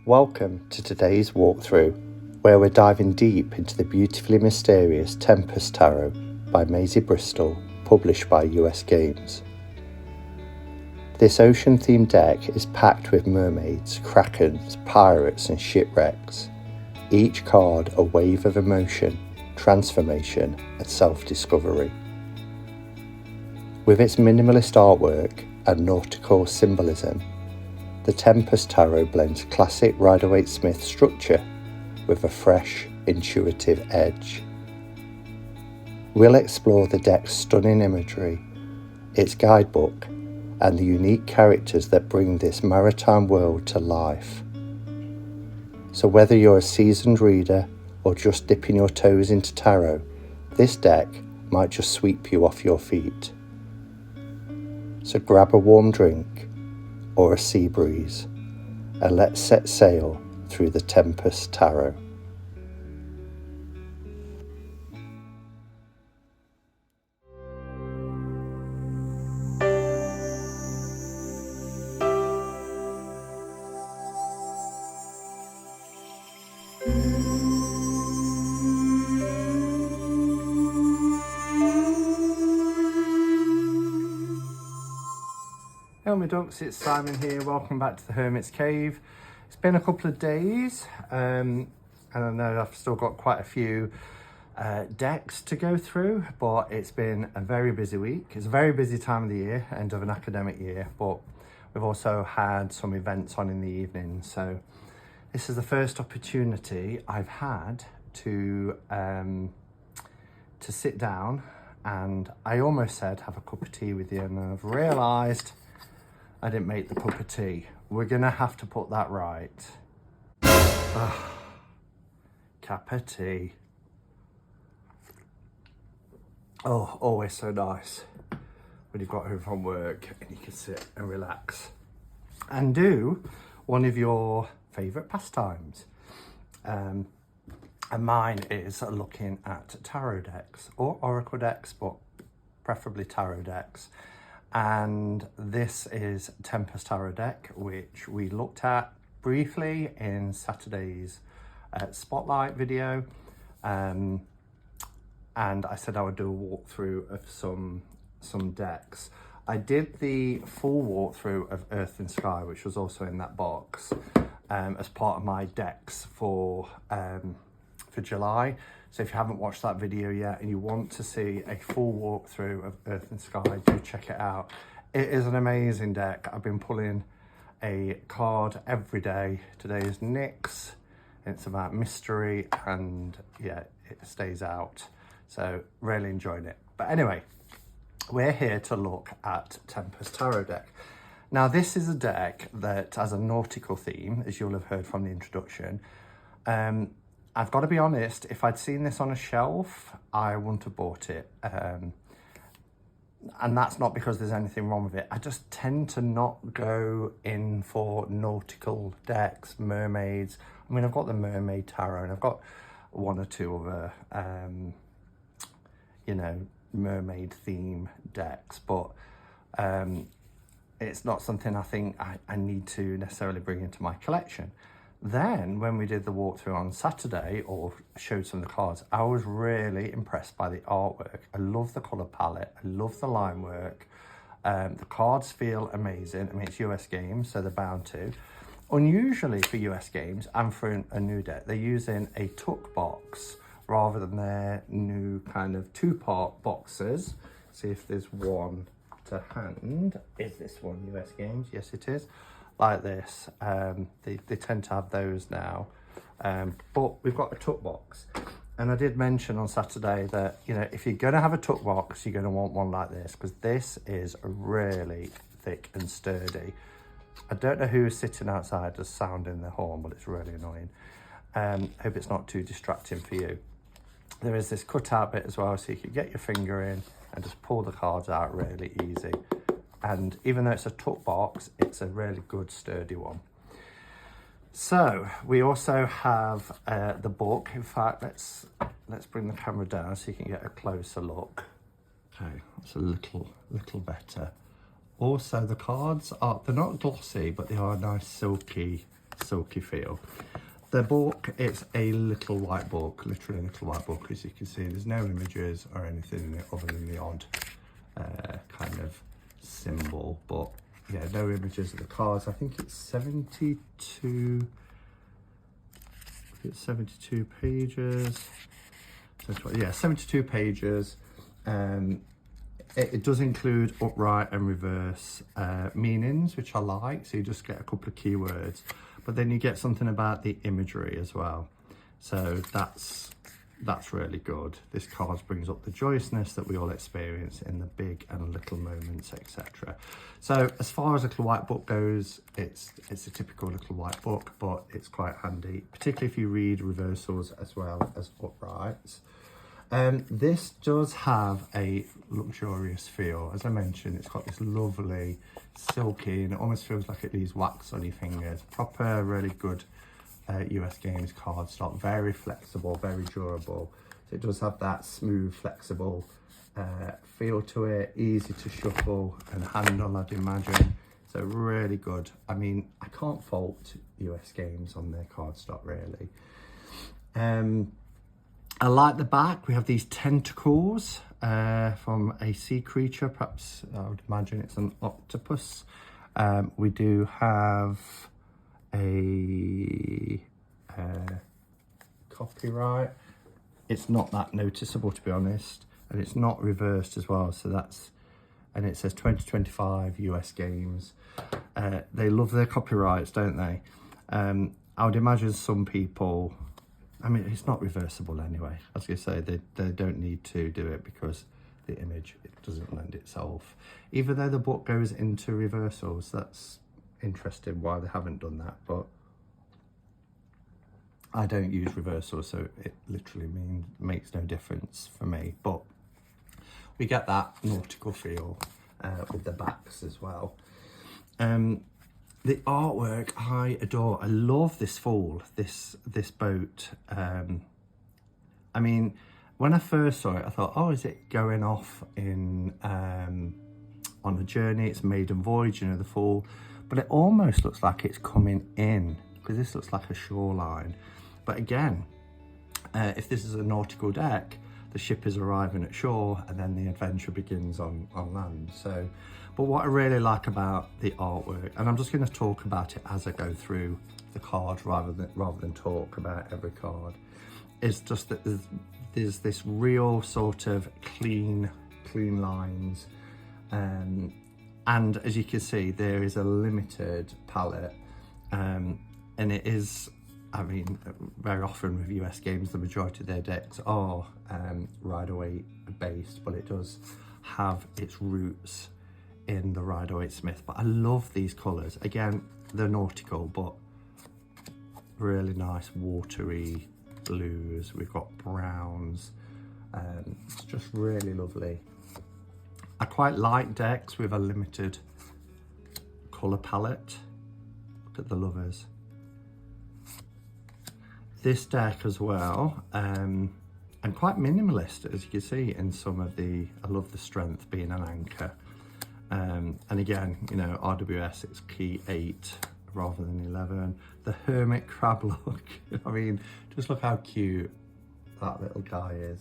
Welcome to today's walkthrough, where we're diving deep into the beautifully mysterious Tempest Tarot by Maisy Bristol, published by US Games. This ocean-themed deck is packed with mermaids, krakens, pirates and shipwrecks, each card a wave of emotion, transformation and self-discovery. With its minimalist artwork and nautical symbolism, the Tempest Tarot blends classic Rider-Waite-Smith structure with a fresh, intuitive edge. We'll explore the deck's stunning imagery, its guidebook, and the unique characters that bring this maritime world to life. So whether you're a seasoned reader or just dipping your toes into tarot, this deck might just sweep you off your feet. So grab a warm drink or a sea breeze, and let's set sail through the Tempest Tarot. Hello my ducks, it's Simon here. Welcome back to the Hermit's Cave. It's been a couple of days and I know I've still got quite a few decks to go through, but it's been a very busy week. It's a very busy time of the year, end of an academic year, but we've also had some events on in the evening. So this is the first opportunity I've had to sit down, and I almost said have a cup of tea with you, and I've realised I didn't make the cup of tea. We're gonna have to put that right. Cup of tea. Oh, always so nice when you've got home from work and you can sit and relax and do one of your favourite pastimes. And mine is looking at tarot decks or oracle decks, but preferably tarot decks. And this is Tempest Tarot deck, which we looked at briefly in Saturday's spotlight video, and I said I would do a walkthrough of some decks. I did the full walkthrough of Earth and Sky, which was also in that box, as part of my decks for July. So if you haven't watched that video yet and you want to see a full walkthrough of Earth and Sky, do check it out. It is an amazing deck. I've been pulling a card every day. Today is Nyx, and it's about mystery, and yeah, it stays out. So really enjoying it. But anyway, we're here to look at Tempest Tarot deck. Now this is a deck that has a nautical theme, as you'll have heard from the introduction. I've got to be honest, if I'd seen this on a shelf, I wouldn't have bought it. And that's not because there's anything wrong with it. I just tend to not go in for nautical decks, mermaids. I mean, I've got the Mermaid Tarot and I've got one or two other, mermaid theme decks, but it's not something I think I need to necessarily bring into my collection. Then when we did the walkthrough on Saturday, or showed some of the cards, I was really impressed by the artwork. I love the colour palette, I love the line work. The cards feel amazing. I mean, it's US Games, so they're bound to. Unusually for US Games and for a new deck, they're using a tuck box rather than their new kind of two-part boxes. See if there's one to hand. Is this one US Games? Yes, it is. Like this. They tend to have those now, but we've got a tuck box, and I did mention on Saturday that, you know, if you're going to have a tuck box, you're going to want one like this, because this is really thick and sturdy. I don't know who's sitting outside just sounding the horn, but it's really annoying. Hope it's not too distracting for you. There is this cutout bit as well, so you can get your finger in and just pull the cards out really easy. And even though it's a tuck box, it's a really good sturdy one. So we also have the book. In fact, let's bring the camera down so you can get a closer look. Okay, that's a little better. Also, the cards they're not glossy, but they are a nice silky silky feel. The book, it's a little white book, literally a little white book. As you can see, there's no images or anything in it other than the odd kind of symbol, but yeah, no images of the cards. I think it's 72 pages. Yeah, 72 pages. It does include upright and reverse meanings, which I like. So you just get a couple of keywords, but then you get something about the imagery as well. So that's really good. This card brings up the joyousness that we all experience in the big and little moments, etc. So as far as a little white book goes, it's a typical little white book, but it's quite handy, particularly if you read reversals as well as uprights. This does have a luxurious feel. As I mentioned, it's got this lovely silky, and it almost feels like it leaves wax on your fingers. Proper, really good US Games cardstock, very flexible, very durable. So it does have that smooth, flexible feel to it, easy to shuffle and handle, I'd imagine. So really good. I mean, I can't fault US Games on their cardstock, really. I like the back. We have these tentacles from a sea creature. Perhaps I would imagine it's an octopus. We do have a copyright. It's not that noticeable, to be honest, and it's not reversed as well. So that's, and it says 2025 US Games. They love their copyrights, don't they? I would imagine some people, I mean, it's not reversible anyway. I was going to say, they don't need to do it because the image, it doesn't lend itself. Even though the book goes into reversals, that's interesting why they haven't done that. But I don't use reversals, so it literally makes no difference for me. But we get that nautical feel with the backs as well. The artwork I adore. I love this fall, this boat. I mean, when I first saw it, I thought, oh, is it going off in on a journey? It's maiden voyage, you know, the fall. But it almost looks like it's coming in, because this looks like a shoreline. But again, if this is a nautical deck, the ship is arriving at shore and then the adventure begins on land. So, but what I really like about the artwork, and I'm just going to talk about it as I go through the cards rather than talk about every card, is just that there's this real sort of clean lines, and as you can see, there is a limited palette, and it is, I mean, very often with US Games, the majority of their decks are Rider-Waite based, but it does have its roots in the Rider-Waite-Smith. But I love these colours. Again, they're nautical, but really nice watery blues. We've got browns. It's just really lovely. I quite like decks with a limited colour palette. Look at the lovers. This deck as well, and quite minimalist, as you can see in some of the, I love the strength being an anchor. And again, you know, RWS, it's key 8 rather than 11. The hermit crab look, I mean, just look how cute that little guy is.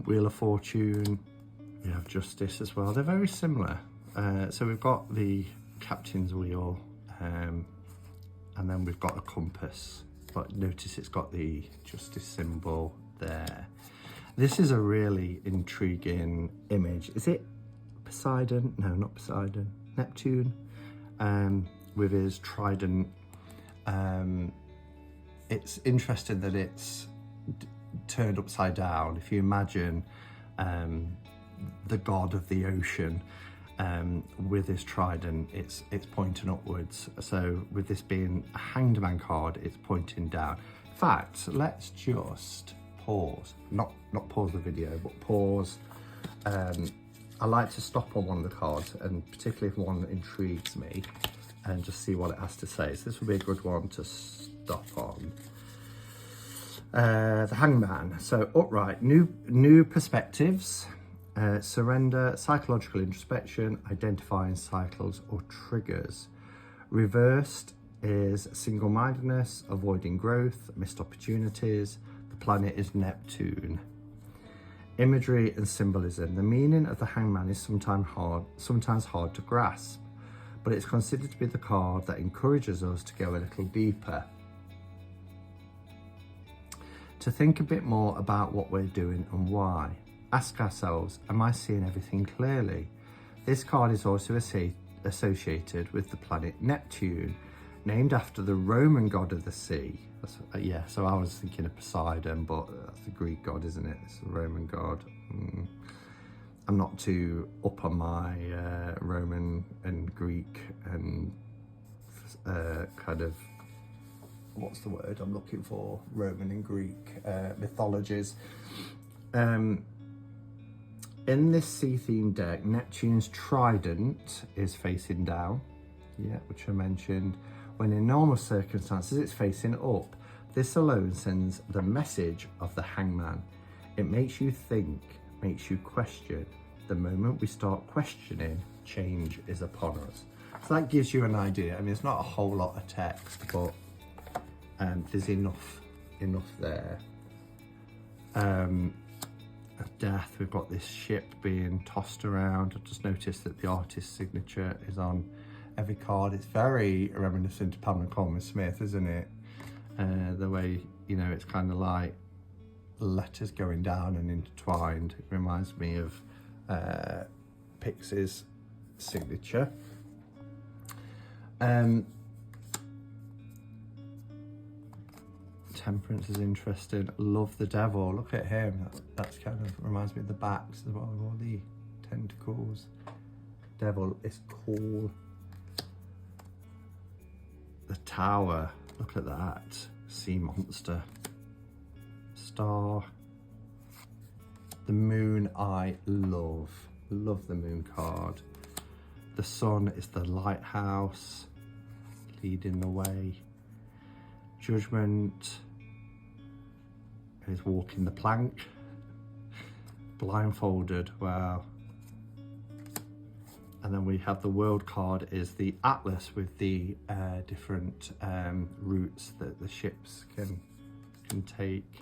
Wheel of Fortune, we have Justice as well. They're very similar. So we've got the captain's wheel, and then we've got a compass, but notice it's got the Justice symbol there. This is a really intriguing image. Is it Poseidon? No, not Poseidon. Neptune, with his trident. It's interesting that it's turned upside down. If you imagine the god of the ocean, with his trident, it's pointing upwards. So with this being a hanged man card, it's pointing down. In fact, let's just pause, not pause the video, but pause. I like to stop on one of the cards, and particularly if one intrigues me, and just see what it has to say. So this would be a good one to stop on. The Hangman. So upright, new perspectives. Surrender, psychological introspection, identifying cycles or triggers. Reversed is single-mindedness, avoiding growth, missed opportunities. The planet is Neptune. Imagery and symbolism. The meaning of the Hangman is sometimes hard to grasp, but it's considered to be the card that encourages us to go a little deeper, to think a bit more about what we're doing and why. Ask ourselves, am I seeing everything clearly? This card is also associated with the planet Neptune, named after the Roman god of the sea. Yeah, so I was thinking of Poseidon, but that's the Greek god, isn't it? It's the Roman god. I'm not too up on my Roman and Greek and kind of, what's the word I'm looking for? Roman and Greek mythologies. In this sea-themed deck, Neptune's trident is facing down, yeah, which I mentioned. When in normal circumstances, it's facing up. This alone sends the message of the Hangman. It makes you think, makes you question. The moment we start questioning, change is upon us. So that gives you an idea. I mean, it's not a whole lot of text, but there's enough there. Of death, we've got this ship being tossed around. I've just noticed that the artist's signature is on every card. It's very reminiscent to Pamela Coleman Smith, isn't it? The way, you know, it's kind of like letters going down and intertwined. It reminds me of Pixie's signature. Temperance is interesting. Love the devil. Look at him. That's kind of reminds me of the backs as well, all the tentacles. Devil is cool. The tower. Look at that. Sea monster. Star. The moon I love. Love the moon card. The sun is the lighthouse, leading the way. Judgment is walking the plank. Blindfolded, wow. And then we have the world card is the atlas with the different routes that the ships can take.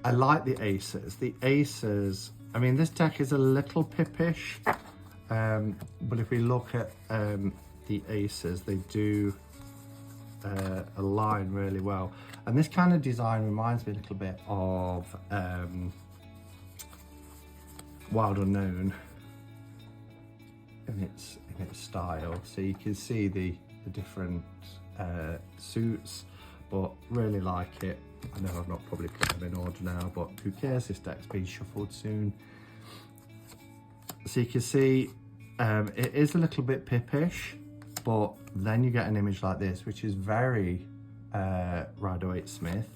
I like the aces. The aces, I mean, this deck is a little pippish, but if we look at the aces, they do align really well. And this kind of design reminds me a little bit of Wild Unknown in its style. So you can see the different suits, but really like it. I know I've not probably put them in order now, but who cares? This deck's being shuffled soon. So you can see it is a little bit pippish, but then you get an image like this, which is very Rider-Waite-Smith.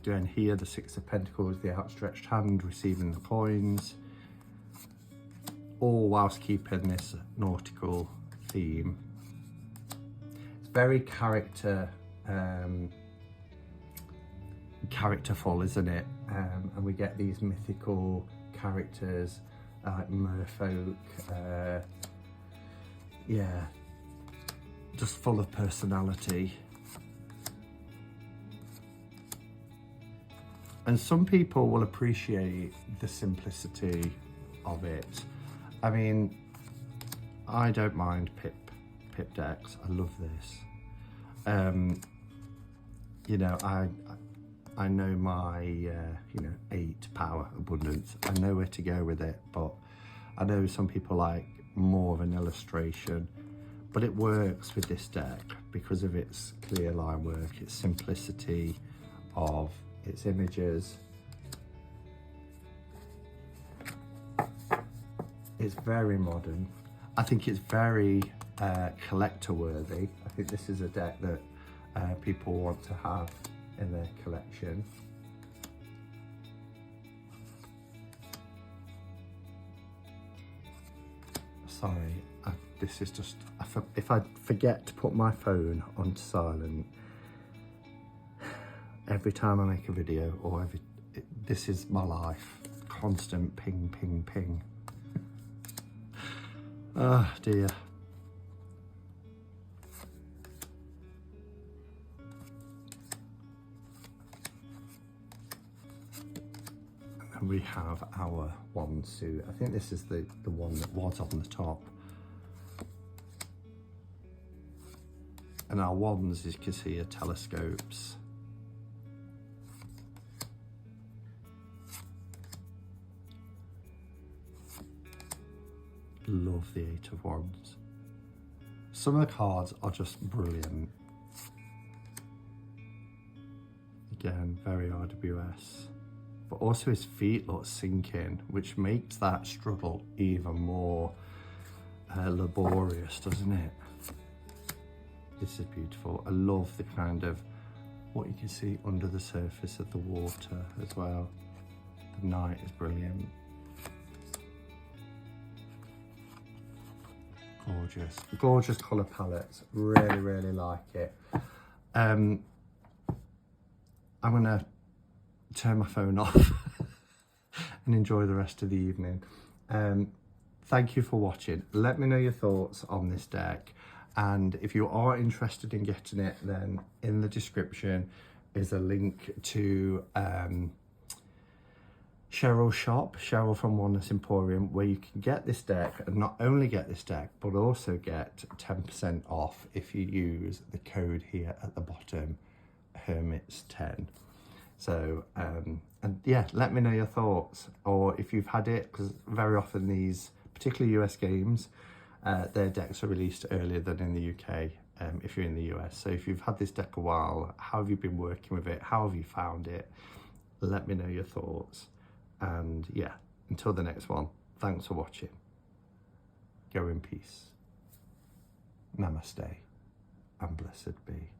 Again, here the Six of Pentacles, the outstretched hand receiving the coins, all whilst keeping this nautical theme. It's very characterful, isn't it? And we get these mythical characters like merfolk, yeah, just full of personality. And some people will appreciate the simplicity of it. I mean, I don't mind pip decks. I love this. You know, I know my, you know, 8 power abundance. I know where to go with it, but I know some people like more of an illustration, but it works with this deck because of its clear line work, its simplicity of its images. It's very modern. I think it's very collector worthy. I think this is a deck that people want to have in their collection. Sorry, this is just, if I forget to put my phone on silent every time I make a video, or this is my life, constant ping, ping, ping. Oh dear. And we have our wand suit. I think this is the one that was on the top. And our wands, as you can see, are telescopes. Love the Eight of Wands. Some of the cards are just brilliant. Again, very RWS. But also his feet look sinking, which makes that struggle even more laborious, doesn't it? This is beautiful. I love the kind of what you can see under the surface of the water as well. The night is brilliant. Gorgeous, gorgeous colour palettes. Really, really like it. I'm gonna turn my phone off and enjoy the rest of the evening. Thank you for watching. Let me know your thoughts on this deck. And if you are interested in getting it, then in the description is a link to Cheryl's shop, Cheryl from Oneness Emporium, where you can get this deck, and not only get this deck, but also get 10% off if you use the code here at the bottom, Hermits10. So, and yeah, let me know your thoughts, or if you've had it, because very often these, particularly US games, their decks are released earlier than in the UK, if you're in the US. So if you've had this deck a while, how have you been working with it? How have you found it? Let me know your thoughts. And yeah, until the next one, thanks for watching. Go in peace. Namaste and blessed be.